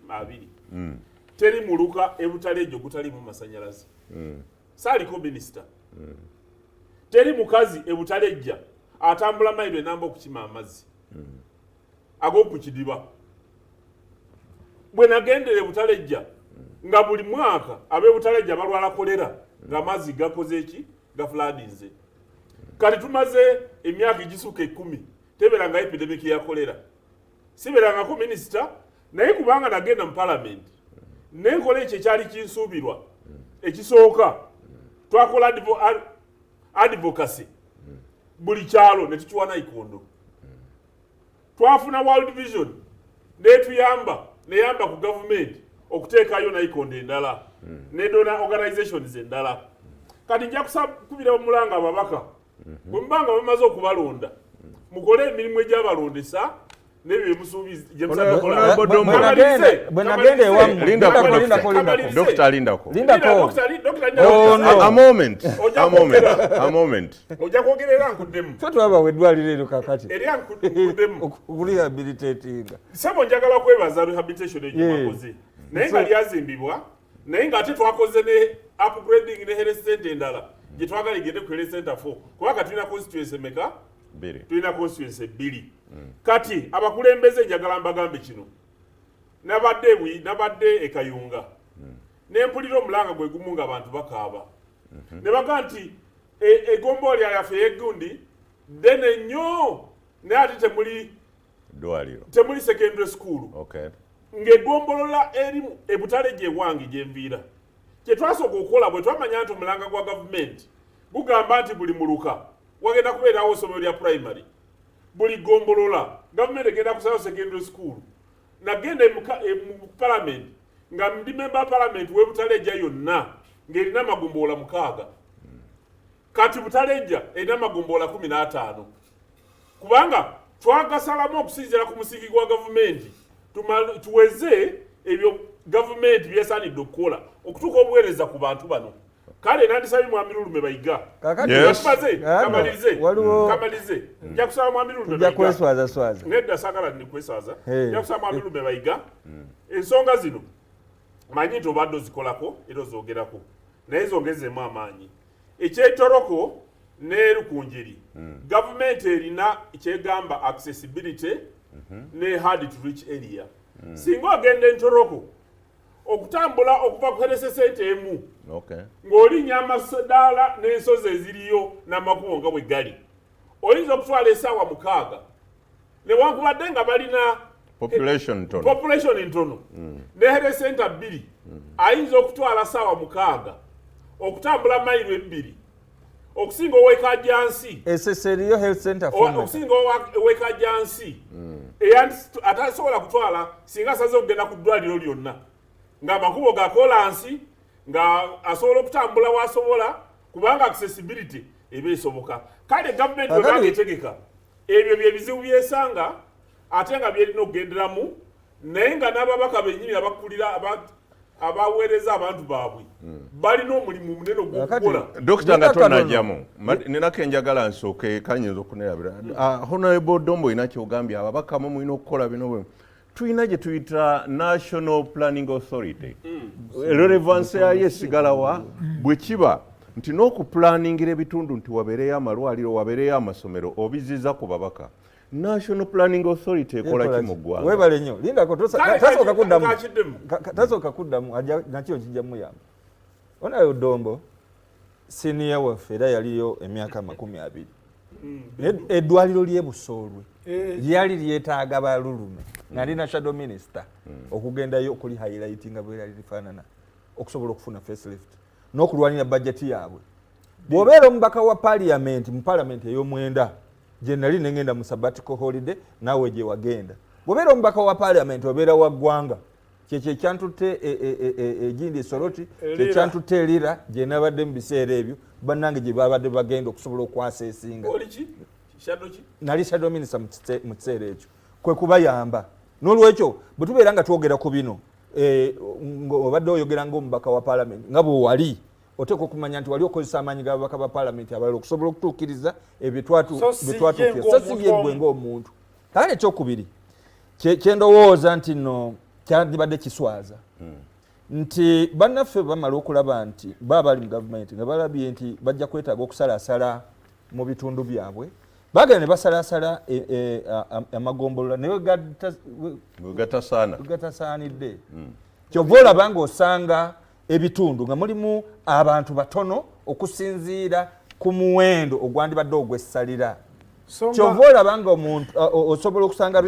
abiri teri muluka ebutalejo kutali mu masanyalazi saliko minister teri mukazi ebutalejja atambula mailo enamba okukima amazzi ag'okukidiba bwe nagendere butalejja nga buli mwaka ab'ebutalejja balwala kolera nga mazzi gakoze eki gafladinze kati tumaze emyaka egisuka 10 teberanga epidemic ya kolera siberangako minister naye kubanga nagenda mu parliament nenkola ekyo ekyali kinsuubirwa ekisooka twakola advocacy buli kyalo ne tukiwa Nayikondo twafuna World Vision neyamba ku government okuteekayo Nayikondo endala ne donor organizations endala kati nja kusabira omulanga ababaka bwe mbanga bamaze okubalonda mukole emirimu egy'abalondesa nebyo musuubiza a moment ojja kwogerera nkuddemu twaba wedwalira ero kakati eri nkuddemu okurehabilitatinga sebo njagala kwebaza rehabilitation egyomakoze naye nga lyazimbibwa naye nga ate twakoze ne upgrading ne health center endala gye twagala igende ku health center 4 kubanga tulina constituency meka tulina constituency 2 kati abakulembeze njagala mbagambe kino nabadde ekayunga nempulira omulanga gwe gumu nga abantu bakaaba ne baga nti egomboli yaffe yegundi dene nnyo naye ate temuli secondary school ng'egombolola eri ebutale gye wange gye nviira kye twasooka okukola bwe twamanya nti omulanga gwa gavumenti gugamba nti buli muluka wagenda kubeerawo essomero lya primary buli gombolola gavumenti egenda kusalawo secondary school nagenda mu parliament nga ndi member parliament w'ebutaleja yonna ng'erina amagombola 6 kati butaleja erina amagombola 15 kubanga twagasalamu okusinziira ku musiki gwa gavumenti tuweze ebyo gavumenti byesaanidde okukola okutuuka obuweereza ku bantu bano kale nandisabye mwami Lulume bayiga kamalize nja kusaba mwami Lulume bayiga nedda sagala ndi kweswaza nja kusaba mwami Lulume bayiga ensonga zino manyi nti obadde ozikolako era ozogerako naye zongezemu amaanyi ekyetoroko ne lukunjiri gavumenti erina kyegamba accessibility ne hard to reach area singa ogenda entoroko okutambula okuva ku health center emu ng'olinya amasadaala n'ensozi eziriyo n'amakubo nga bwe gali oyinza okutwala essaawa 6 newankubadde nga balina population ntono ne health center 2 ayinza okutwala ssaawa 6 okutambula mayiro 2 okusinga owekajjansi eseseriyo health center okusinga owekajjansi atasobola kutwala singa asaze okugenda ku ddwaliro lyonna nga amakubo ga kolansi nga asobola okutambula wasobola kubanga accessibility eba esoboka kale gavumenti webanga etegeka ebyo byebizibu byesanga ate nga byerina okugenderamu naye nga n'ababaka bennyini abakulira abaweereza abantu baabwe balina omulimu munene ogw'okukola dokita nga tonajjamu ninako enjagala nsooke kanyinza okunerabira honorable Dombo ina kyogambye ababaka mu mulina okukola bino tuyina gye tuyita National Planning Authority relevance yayo esigalawa bwe kiba nti n'okupulaningira ebitundu nti wabeereyo amalwaliro wabeereyo amasomero obiziza ku babaka National Planning Authority ekola ki mu ggwanga webale nnyo lindako tasooka kuddamu nakyo kijjamu yamba onayo Dombo senior waffe era yaliyo emyaka 20 eddwaliro ly'ebusoolwe lyali lyetaaga balulume nali na shadow minister okugendayo okuli highlighting nga bwera lifaanana okusobola okufuna facelift n'okulwanira budget yaabwe bw'obeera omubaka wa parliament mu parliament ey'omwenda gye nali nengenda mu sabbatical holiday naawe gye wagenda bw'obeera omubaka wa parliament obeera wa ggwanga kyekyo ekyantutte egindi soroti kyekyantutte erira gye nabadde mu biseera ebyo bannange gye babadde bagenda okusobola okwasa esinga nali shadow minister mu kiseera ekyo kwe kubayamba n'olwekyo bwe tubeera nga twogera ku bino obadde oyogera ng'omubaka wa parliament nga bwe wali oteeka okumanya nti wali okozesa amaanyi g'ababaka ba parliament abalala okusobola okutuukiriza ebyo twatuukira so si yeggwe ng'omuntu kale ekyokubiri kyendowooza nti no kyandibadde kiswaza nti bannaffe bamala okulaba nti baba bali mu gavumenti nga balabye nti bajja kwetaaga okusalasala mu bitundu byabwe bagenda ne basalasala amagombolola naye gatasaanidde kyova olaba ng'osanga ebitundu nga mulimu abantu batono okusinziira ku muwendo ogwandibadde ogw'essalira kyova olaba nga omuntu osobola okusanga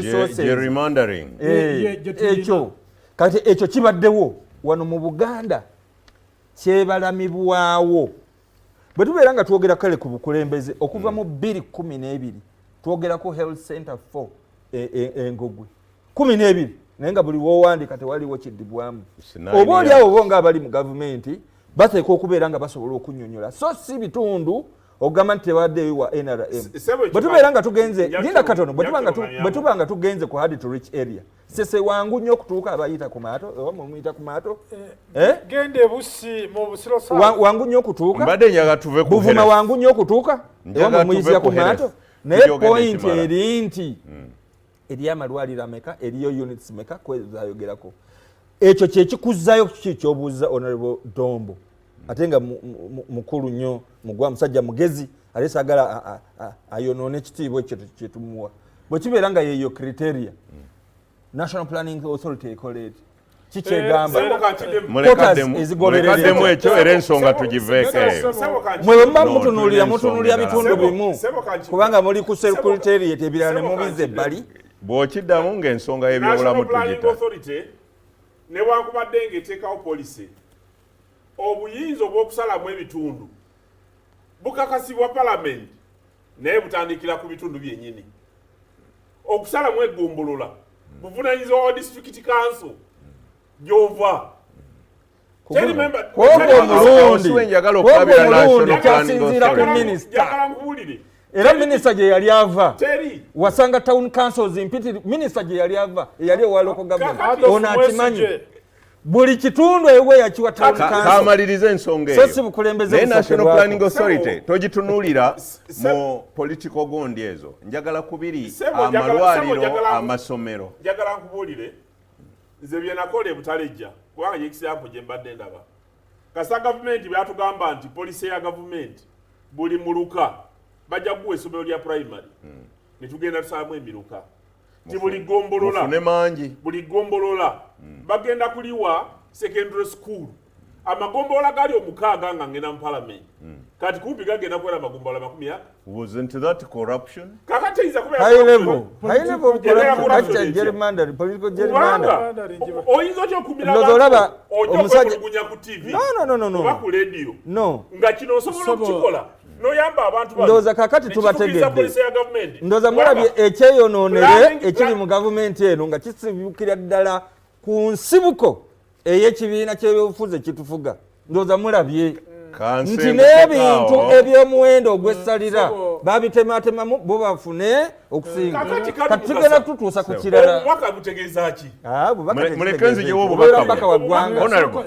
ekyo kati ekyo kibaddewo wano mu Buganda kyebalamibwawo bwe tubeera nga twogera kale ku bukulembeze okuva mu 2012 twogerako health center 4 Engogwe 12 naye nga buli woowandika tewaliwo kiddibwamu oba oliawo bo nga abali mu gavumenti bateeka okubeera nga basobola okunnyonnyola so si bitundu ogamba nti tebaddeyo wa NRM bwe tubeera nga tugenze linda katono bwe tuba nga tugenze ku hard to reach area sese wangu nnyo okutuuka abayita ku maato oba mumuyita ku maato gende busi mu busiro sa wangu nnyo okutuuka mbadde njaga tuve ku Buvuma wangu nnyo okutuuka oba mumuyizira ku maato naye point eri nti eri amalwaliro ameka eriyo units meka kwezayogerako ekyo kyekikuzzayo kikyobuuza Honorable Dombo ate nga mukulu nnyo mugwa musajja mugezi ate saagala ayonoona ekitiibwa ekyo kyetumuwa bwe kibeera nga yeeyo criteria National Planning Authority ekoleti kikyegamba mulekaddemu ekyo era ensonga tugiveeko mwe bwemuba mutunuulira bitundu bimu kubanga muli ku secretariat ebirala ne mubiza ebbali bw'okiddamu ng'ensonga y'ebyobulamu tugita newankubadde ng'eteekawo poliisi obuyinza obw'okusalamu ebitundu bukakasibwa palamenti naye butandikira ku bitundu byennyini okusalamu eggombolola buvunanyizibwa wa district council gy'ova kyasinziira ku minisita era minisita gye yali ava wasanga town councils mpitiri minisita gye yali ava eyali owa local government ono akimanyi buli kitundu ewe yakiwa town council kamaliriza ensonga eyo so si bukulembeze naye National Planning Authority togitunuulira mu political gondi ezo njagala kubiri amalwaliro amasomero njagala nkubuulire nze bye nakola e Butalejja kubanga yekisampo gye mbadde ndaba kasa gavumenti byatugamba nti poliisi ya gavumenti buli muluka bajja kuwa essomero lya primary ne tugenda tusalamu emiruka ti buli gombolola buli gombolola bagenda kuliwa secondary school amagombolola gali omukaaga nga ngena mu parliament kati kumpi gagenda kuwera amagombolola 10 wasn't that corruption kakati iza kubera high level corruption gerrymandering political gerrymandering oyinza kyo kumira nozolaba omusajja gunya ku TV no ba ku radio no nga kino osobola okukikola noyamba abantu bano ndoza kakati tubategedde ndoza mulabye ekyeyonoonere ekiri mu gavumenti eno nga kisibukira ddala ku nsibuko ey'ekibiina ky'ebyobufuzi ekitufuga ndoza mulabye nti n'ebintu eby'omuwendo ogw'essalira babitematemamu bo bafune okusinga kati tugenda tutuusa ku kirala omubaka gutegeeza ki muleke nzijewo obubaka wa ggwanga